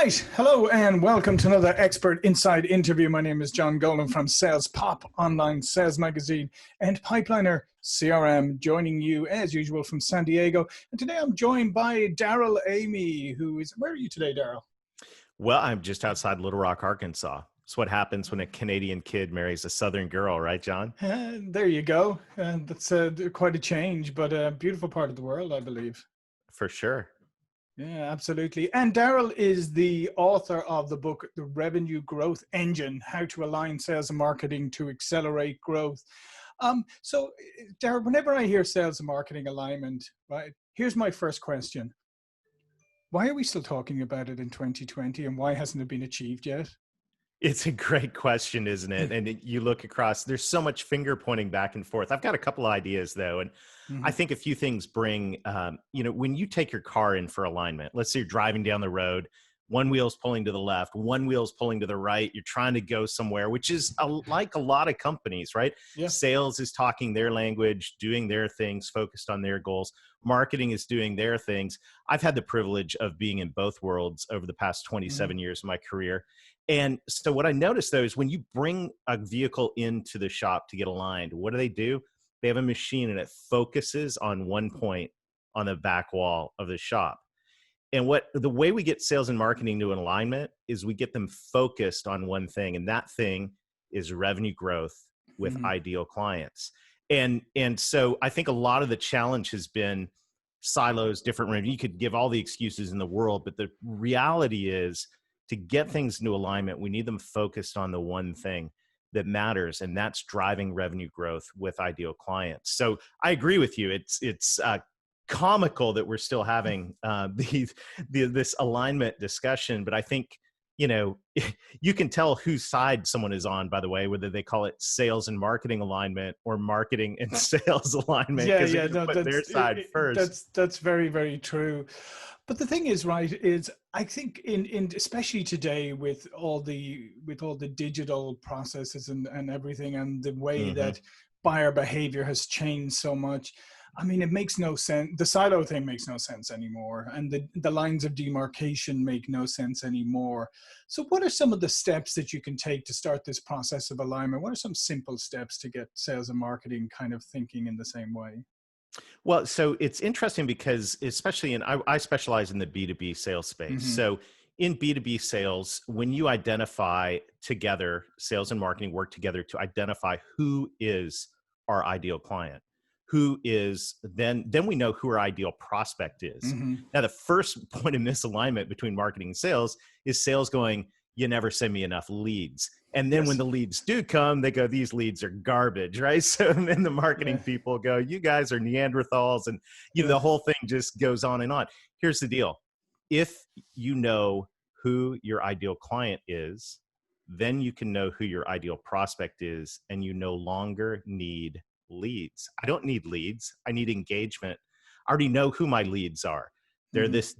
Right. Hello and welcome to another Expert Inside interview. My name is John Golden from SalesPOP, online sales magazine, and Pipeliner CRM, joining you as usual from San Diego. And today I'm joined by Darrell Amy, where are you today, Darrell? Well, I'm just outside Little Rock, Arkansas. It's what happens when a Canadian kid marries a Southern girl, right, John? There you go. That's quite a change, but a beautiful part of the world, I believe. For sure. Yeah, absolutely. And Darrell is the author of the book, The Revenue Growth Engine, How to Align Sales and Marketing to Accelerate Growth. So, Darrell, whenever I hear sales and marketing alignment, right, here's my first question. Why are we still talking about it in 2020 and why hasn't it been achieved yet? It's a great question, isn't it? And you look across, there's so much finger pointing back and forth. I've got a couple of ideas though. And I think a few things bring, when you take your car in for alignment, let's say you're driving down the road, one wheel's pulling to the left, one wheel's pulling to the right. You're trying to go somewhere, which is like a lot of companies, right? Yeah. Sales is talking their language, doing their things, focused on their goals. Marketing is doing their things. I've had the privilege of being in both worlds over the past 27 years of my career. And so what I noticed though is when you bring a vehicle into the shop to get aligned, what do? They have a machine and it focuses on one point on the back wall of the shop. And the way we get sales and marketing to an alignment is we get them focused on one thing, and that thing is revenue growth with ideal clients. And so I think a lot of the challenge has been silos, different revenue. You could give all the excuses in the world, but the reality is to get things into alignment, we need them focused on the one thing that matters, and that's driving revenue growth with ideal clients. So I agree with you. It's comical that we're still having this alignment discussion, but I think you can tell whose side someone is on, by the way, whether they call it sales and marketing alignment or marketing and sales alignment. Yeah, no, put their side first. That's very, very true. But the thing is, right, is I think in especially today with all the digital processes and everything, and the way that buyer behavior has changed so much. I mean, it makes no sense. The silo thing makes no sense anymore. And the lines of demarcation make no sense anymore. So what are some of the steps that you can take to start this process of alignment? What are some simple steps to get sales and marketing kind of thinking in the same way? Well, so it's interesting because especially I specialize in the B2B sales space. So in B2B sales, when you identify together, sales and marketing work together to identify who is our ideal client, who is, then we know who our ideal prospect is. Now, the first point of misalignment between marketing and sales is sales going, you never send me enough leads. And then when the leads do come, they go, these leads are garbage, right? So then the marketing people go, you guys are Neanderthals. And the whole thing just goes on and on. Here's the deal. If you know who your ideal client is, then you can know who your ideal prospect is, and you no longer need leads. I don't need leads. I need engagement. I already know who my leads are. They're this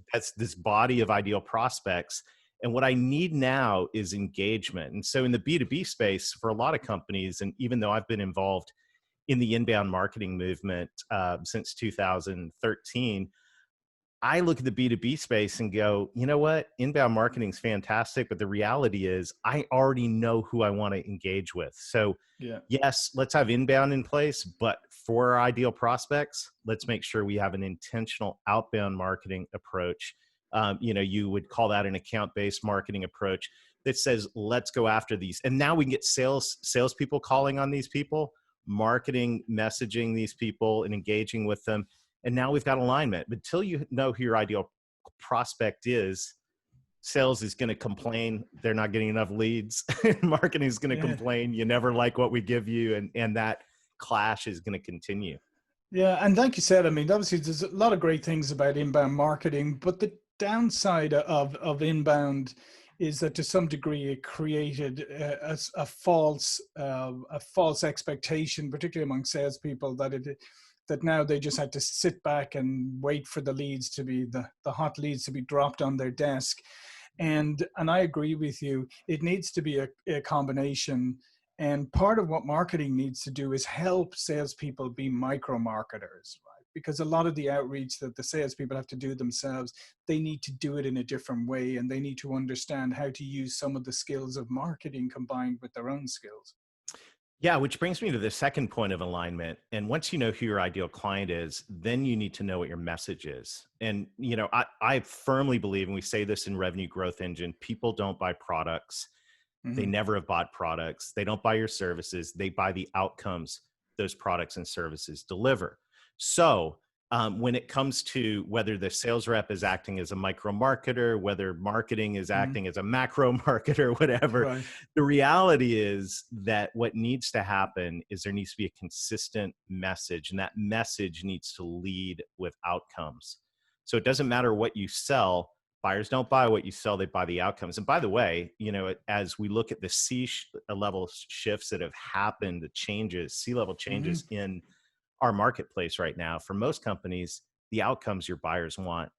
body of ideal prospects. And what I need now is engagement. And so in the B2B space, for a lot of companies, and even though I've been involved in the inbound marketing movement since 2013, I look at the B2B space and go, you know what? Inbound marketing is fantastic, but the reality is I already know who I want to engage with. So yes, let's have inbound in place, but for our ideal prospects, let's make sure we have an intentional outbound marketing approach. You would call that an account-based marketing approach that says, let's go after these. And now we can get salespeople calling on these people, marketing, messaging these people and engaging with them. And now we've got alignment. But until you know who your ideal prospect is, sales is going to complain they're not getting enough leads. Marketing is going to complain you never like what we give you. And that clash is going to continue. Yeah, and like you said, I mean, obviously there's a lot of great things about inbound marketing, but the downside of inbound is that to some degree it created a false expectation, particularly among salespeople, that now they just had to sit back and wait for the leads to be the hot leads to be dropped on their desk. And I agree with you. It needs to be a combination. And part of what marketing needs to do is help salespeople be micro marketers, right? because a lot of the outreach that the salespeople have to do themselves, they need to do it in a different way, and they need to understand how to use some of the skills of marketing combined with their own skills. Yeah, which brings me to the second point of alignment. And once you know who your ideal client is, then you need to know what your message is. And, I firmly believe, and we say this in Revenue Growth Engine, people don't buy products. They Mm-hmm. never have bought products. They don't buy your services. They buy the outcomes those products and services deliver. So when it comes to whether the sales rep is acting as a micro marketer, whether marketing is Mm-hmm. acting as a macro marketer, whatever, Right. the reality is that what needs to happen is there needs to be a consistent message, and that message needs to lead with outcomes. So it doesn't matter what you sell. Buyers don't buy what you sell, they buy the outcomes. And by the way, as we look at the level shifts that have happened, the changes, C-level Mm-hmm. changes in our marketplace right now, for most companies, the outcomes your buyers want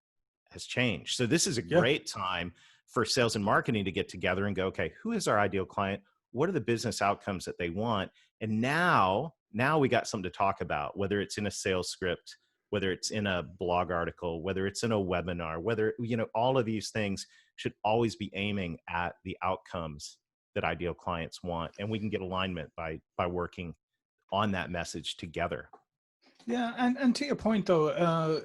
has changed. So this is a Yeah. great time for sales and marketing to get together and go, okay, who is our ideal client? What are the business outcomes that they want? And now we got something to talk about, whether it's in a sales script, whether it's in a blog article, whether it's in a webinar, whether, all of these things should always be aiming at the outcomes that ideal clients want. And we can get alignment by working on that message together. Yeah, and to your point though,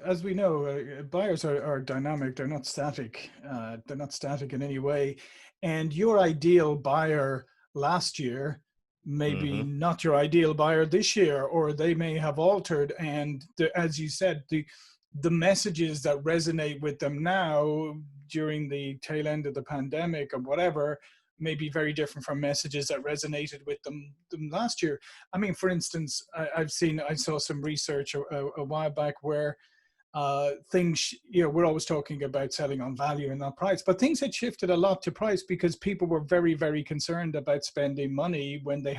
as we know, buyers are dynamic. They're not static. They're not static in any way. And your ideal buyer last year may be Mm-hmm. not your ideal buyer this year, or they may have altered. And as you said, the messages that resonate with them now during the tail end of the pandemic or whatever may be very different from messages that resonated with them last year. I mean, for instance, I saw some research a while back where things, we're always talking about selling on value and not price, but things had shifted a lot to price because people were very, very concerned about spending money when they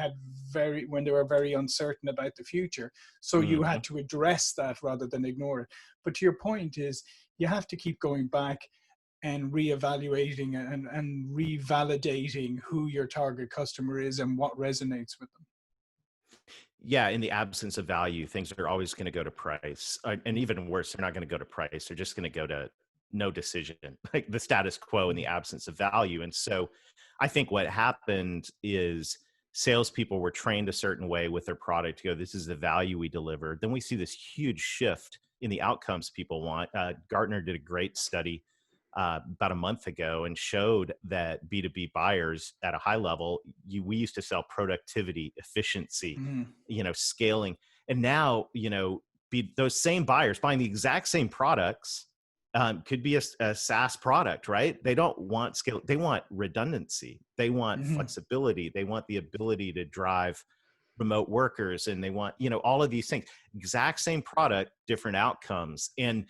were very uncertain about the future. So you Mm-hmm. had to address that rather than ignore it. But to your point is, you have to keep going back and reevaluating and revalidating who your target customer is and what resonates with them. Yeah, in the absence of value, things are always going to go to price. And even worse, they're not going to go to price. They're just going to go to no decision, like the status quo in the absence of value. And so I think what happened is salespeople were trained a certain way with their product to go, this is the value we deliver. Then we see this huge shift in the outcomes people want. Gartner did a great study about a month ago and showed that B2B buyers at a high level, we used to sell productivity, efficiency, Mm-hmm. Scaling. And now, those same buyers buying the exact same products could be a SaaS product, right? They don't want scale. They want redundancy. They want Mm-hmm. flexibility. They want the ability to drive remote workers, and they want, all of these things. Exact same product, different outcomes. And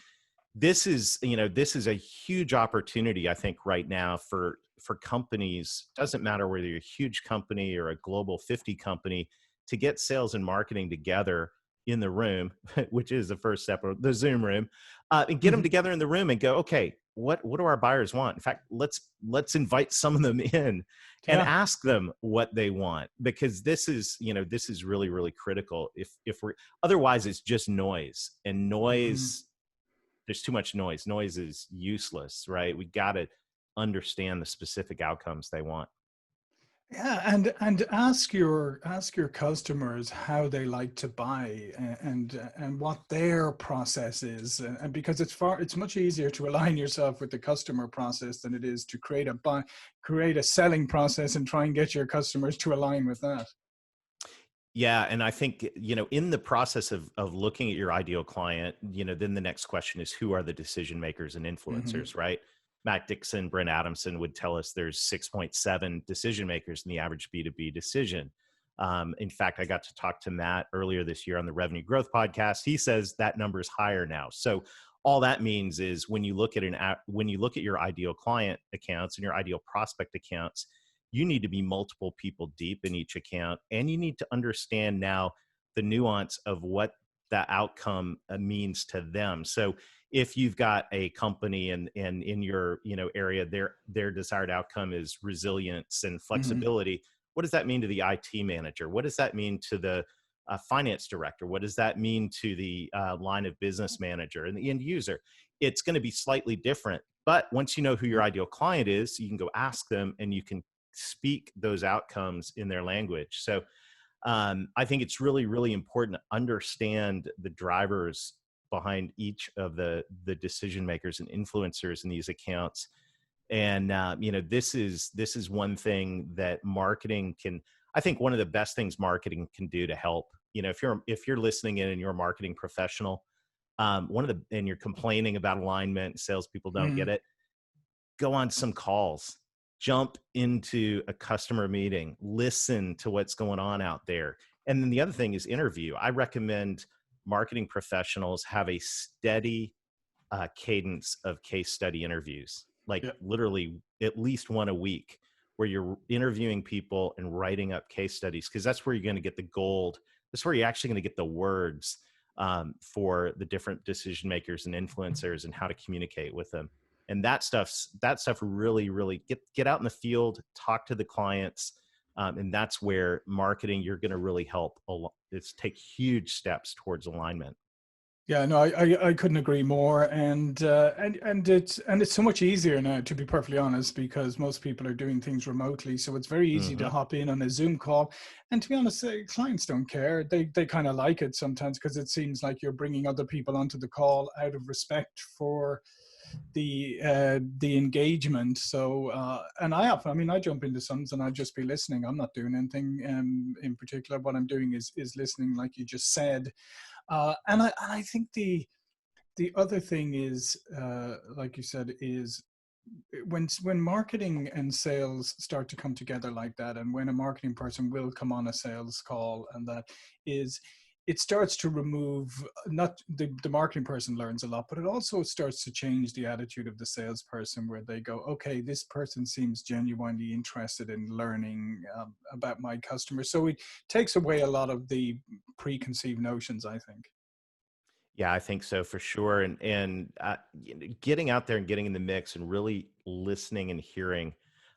this is a huge opportunity, I think, right now for companies. Doesn't matter whether you're a huge company or a global 50 company, to get sales and marketing together in the room, which is the first step of the Zoom room, and get them together in the room and go, okay, what do our buyers want? In fact, let's invite some of them in and Yeah. ask them what they want, because this is really, really critical. If we're otherwise, it's just noise, and Mm-hmm. noise. There's too much noise. Noise is useless, right? We got to understand the specific outcomes they want. Yeah, and ask your customers how they like to buy and what their process is, and because it's much easier to align yourself with the customer process than it is to create a selling process and try and get your customers to align with that. Yeah, and I think, in the process of looking at your ideal client, then the next question is, who are the decision makers and Mm-hmm. influencers, right? Matt Dixon, Brent Adamson would tell us there's 6.7 decision makers in the average B2B decision. In fact, I got to talk to Matt earlier this year on the Revenue Growth podcast. He says that number is higher now. So all that means is when you look at your ideal client accounts and your ideal prospect accounts, you need to be multiple people deep in each account, and you need to understand now the nuance of what the outcome means to them. So if you've got a company and in your area, their desired outcome is resilience and Mm-hmm. flexibility, what does that mean to the IT manager? What does that mean to the finance director? What does that mean to the line of business manager and the end user? It's going to be slightly different. But once you know who your ideal client is, you can go ask them and you can speak those outcomes in their language. So I think it's really, really important to understand the drivers behind each of the decision makers and influencers in these accounts. And this is one thing that marketing can. I think one of the best things marketing can do to help. If you're listening in and you're a marketing professional, and you're complaining about alignment, salespeople don't get it, go on some calls, jump into a customer meeting, listen to what's going on out there. And then the other thing is interview. I recommend marketing professionals have a steady cadence of case study interviews, like literally at least one a week, where you're interviewing people and writing up case studies, because that's where you're going to get the gold. That's where you're actually going to get the words for the different decision makers and influencers and how to communicate with them. And that stuff really, really get out in the field, talk to the clients. And that's where marketing, you're going to really help. It's take huge steps towards alignment. Yeah, no, I couldn't agree more, and it's so much easier now, to be perfectly honest, because most people are doing things remotely, so it's very easy to hop in on a Zoom call. And to be honest, clients don't care; they kind of like it sometimes, because it seems like you're bringing other people onto the call out of respect for the engagement. So and I jump into some and I just be listening. I'm not doing anything in particular. What I'm doing is listening, like you just said. And I think the other thing is, like you said, is when marketing and sales start to come together like that, and when a marketing person will come on a sales call, and that is, it starts to remove, not the marketing person learns a lot, but it also starts to change the attitude of the salesperson, where they go, okay, this person seems genuinely interested in learning about my customer. So it takes away a lot of the preconceived notions, I think. Yeah, I think so for sure. And getting out there and getting in the mix and really listening and hearing.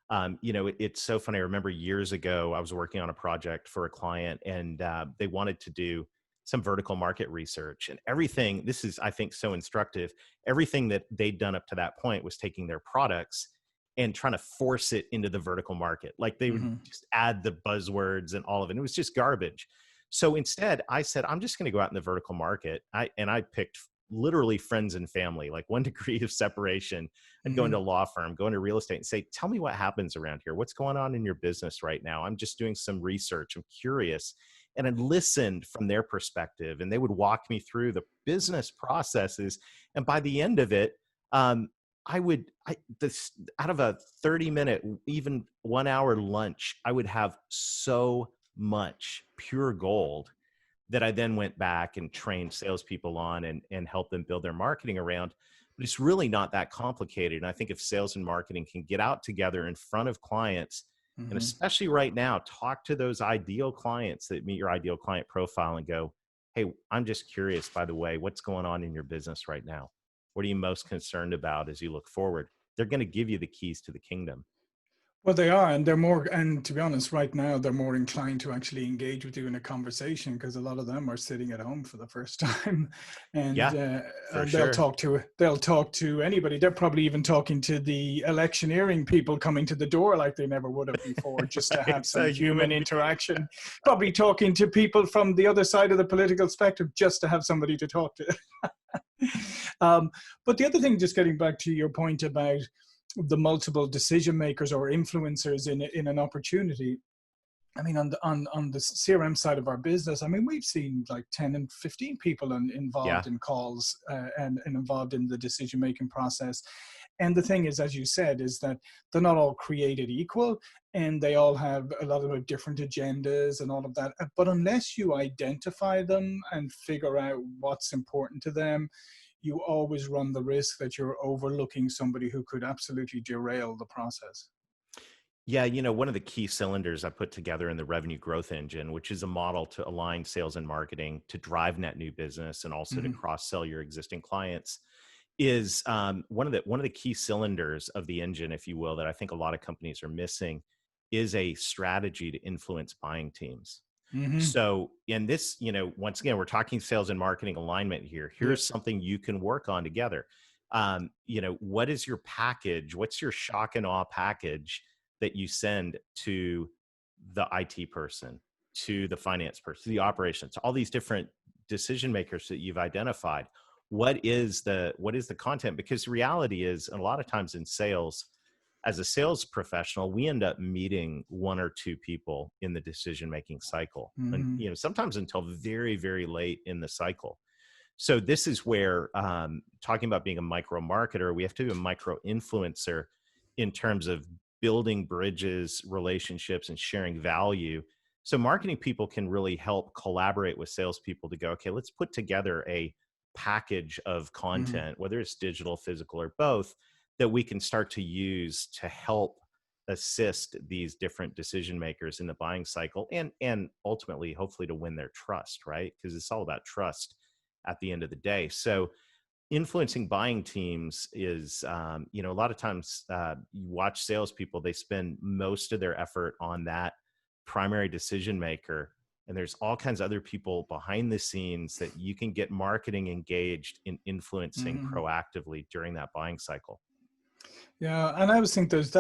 It's so funny. I remember years ago, I was working on a project for a client, and they wanted to do some vertical market research, and everything. This is, I think, so instructive. Everything that they'd done up to that point was taking their products and trying to force it into the vertical market. Like they would just add the buzzwords and all of it. It was just garbage. So instead, I said, I'm just going to go out in the vertical market. I picked literally friends and family, like 1 degree of separation. I'd go into a law firm, go into real estate, and say, tell me what happens around here. What's going on in your business right now? I'm just doing some research. I'm curious. And I listened from their perspective, and they would walk me through the business processes. And by the end of it, out of a 30-minute, even 1 hour lunch, I would have so much pure gold that I then went back and trained salespeople on and helped them build their marketing around. But it's really not that complicated. And I think if sales and marketing can get out together in front of clients, and especially right now, talk to those ideal clients that meet your ideal client profile and go, hey, I'm just curious, by the way, what's going on in your business right now? What are you most concerned about as you look forward? They're going to give you the keys to the kingdom. Well, they are, and they're more, and to be honest, right now, they're more inclined to actually engage with you in a conversation, because a lot of them are sitting at home for the first time, and, and sure. they'll talk to anybody. They're probably even talking to the electioneering people coming to the door like they never would have before, just to have some human interaction. Probably talking to people from the other side of the political spectrum just to have somebody to talk to. But the other thing, just getting back to your point about the multiple decision makers or influencers in an opportunity. I mean, on the CRM side of our business, I mean, we've seen like 10 and 15 people involved in calls and involved in the decision-making process. And the thing is, as you said, is that they're not all created equal, and they all have a lot of different agendas and all of that. But unless you identify them and figure out what's important to them, you always run the risk that you're overlooking somebody who could absolutely derail the process. Yeah, one of the key cylinders I put together in the revenue growth engine, which is a model to align sales and marketing to drive net new business and also to cross-sell your existing clients, is one of the key cylinders of the engine, if you will, that I think a lot of companies are missing, is a strategy to influence buying teams. Mm-hmm. So in this, once again, we're talking sales and marketing alignment here. Yeah. Here's something you can work on together. What is your package? What's your shock and awe package that you send to the IT person, to the finance person, to the operations, all these different decision makers that you've identified? What is the content? Because the reality is, a lot of times in sales, as a sales professional, we end up meeting one or two people in the decision-making cycle, and Mm-hmm. sometimes until very, very late in the cycle. So this is where, talking about being a micro marketer, we have to be a micro influencer in terms of building bridges, relationships, and sharing value. So marketing people can really help collaborate with salespeople to go, okay, let's put together a package of Mm-hmm. content, whether it's digital, physical, or both, that we can start to use to help assist these different decision makers in the buying cycle, and ultimately, hopefully, to win their trust, right? Because it's all about trust at the end of the day. So influencing buying teams is, a lot of times, you watch salespeople, they spend most of their effort on that primary decision maker. And there's all kinds of other people behind the scenes that you can get marketing engaged in influencing Mm-hmm. proactively during that buying cycle. Yeah, and I always think there's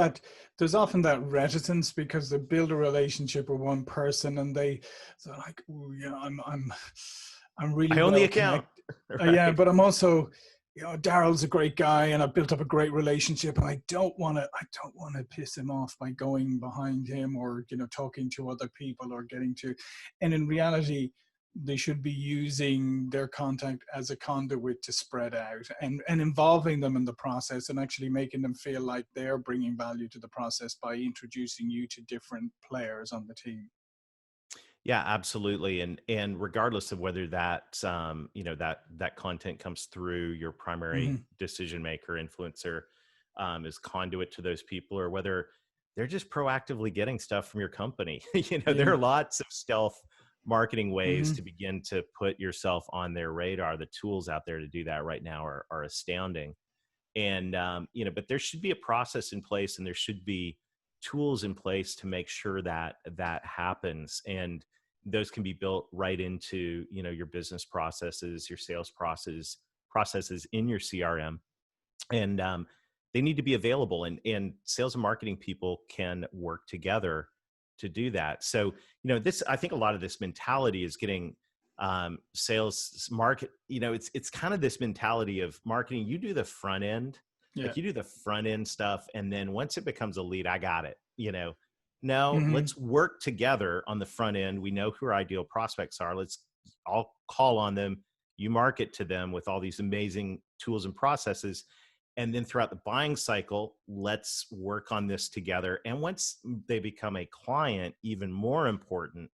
often that reticence because they build a relationship with one person and they're like, oh yeah, I'm really I own the well account, connected. Yeah, right? but I'm also, Darrell's a great guy and I've built up a great relationship and I don't want to piss him off by going behind him or, talking to other people or getting to, and in reality, they should be using their contact as a conduit to spread out and involving them in the process and actually making them feel like they're bringing value to the process by introducing you to different players on the team. Yeah, absolutely. And regardless of whether that that content comes through your primary Mm-hmm. decision maker, influencer, as conduit to those people, or whether they're just proactively getting stuff from your company. There Yeah. are lots of stealth marketing ways Mm-hmm. to begin to put yourself on their radar. The tools out there to do that right now are astounding. And but there should be a process in place, and there should be tools in place to make sure that that happens. And those can be built right into your business processes, your sales processes in your CRM. And they need to be available, and sales and marketing people can work together to do that. So this, I think a lot of this mentality is getting sales market, it's kind of this mentality of marketing. You do the front end, Yeah. like you do the front end stuff, and then once it becomes a lead, I got it. No, Mm-hmm. let's work together on the front end. We know who our ideal prospects are. I'll call on them, you market to them with all these amazing tools and processes. And then throughout the buying cycle, let's work on this together. And once they become a client, even more important,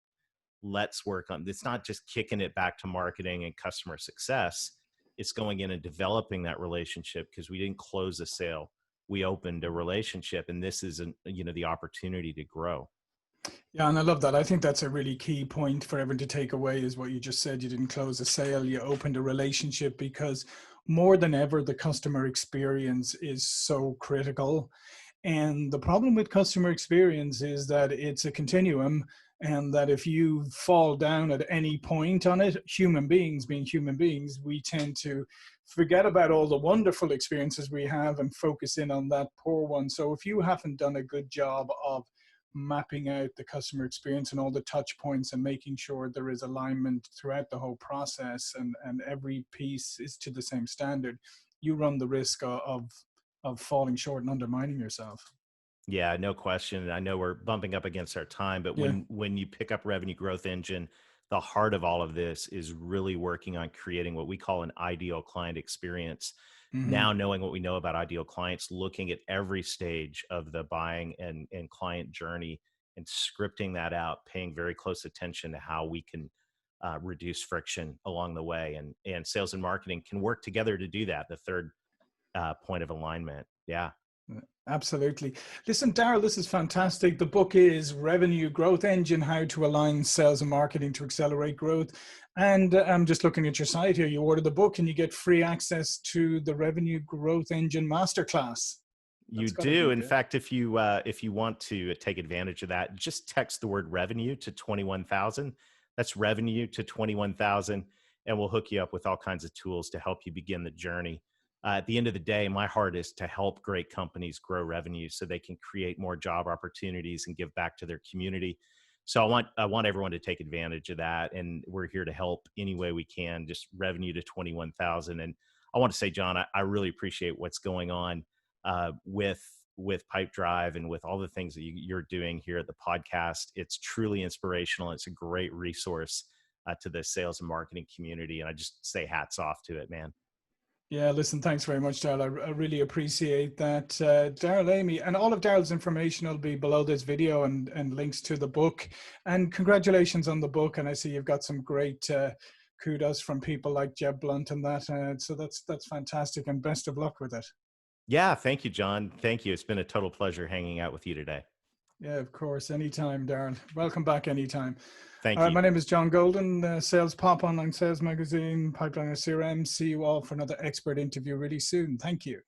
let's work on, it's not just kicking it back to marketing and customer success. It's going in and developing that relationship, because we didn't close a sale, we opened a relationship, and this is the opportunity to grow. Yeah, and I love that. I think that's a really key point for everyone to take away is what you just said. You didn't close a sale, you opened a relationship, because more than ever, the customer experience is so critical. And the problem with customer experience is that it's a continuum, and that if you fall down at any point on it, human beings being human beings, we tend to forget about all the wonderful experiences we have and focus in on that poor one. So if you haven't done a good job of mapping out the customer experience and all the touch points and making sure there is alignment throughout the whole process, and every piece is to the same standard, you run the risk of falling short and undermining yourself. Yeah, no question. I know we're bumping up against our time, but Yeah. when you pick up Revenue Growth Engine, the heart of all of this is really working on creating what we call an ideal client experience. Mm-hmm. Now, knowing what we know about ideal clients, looking at every stage of the buying and client journey and scripting that out, paying very close attention to how we can reduce friction along the way. And sales and marketing can work together to do that. The third point of alignment. Yeah. Absolutely. Listen, Darrell, this is fantastic. The book is Revenue Growth Engine, How to Align Sales and Marketing to Accelerate Growth. And I'm just looking at your site here. You order the book and you get free access to the Revenue Growth Engine Masterclass. You That's got to be do. In good. fact, if you want to take advantage of that, just text the word revenue to 21,000. That's revenue to 21,000. And we'll hook you up with all kinds of tools to help you begin the journey. At the end of the day, my heart is to help great companies grow revenue so they can create more job opportunities and give back to their community. So I want everyone to take advantage of that. And we're here to help any way we can, just revenue to 21,000. And I want to say, John, I really appreciate what's going on with Pipedrive and with all the things that you're doing here at the podcast. It's truly inspirational. It's a great resource to the sales and marketing community. And I just say hats off to it, man. Yeah, listen, thanks very much, Darrell. I really appreciate that. Darrell Amy, and all of Darrell's information will be below this video and links to the book. And congratulations on the book. And I see you've got some great kudos from people like Jeb Blunt and that. So that's fantastic, and best of luck with it. Yeah, thank you, John. Thank you. It's been a total pleasure hanging out with you today. Yeah, of course. Anytime, Darrell. Welcome back anytime. Thank you. My name is John Golden, SalesPOP Online Sales Magazine, Pipeline CRM. See you all for another expert interview really soon. Thank you.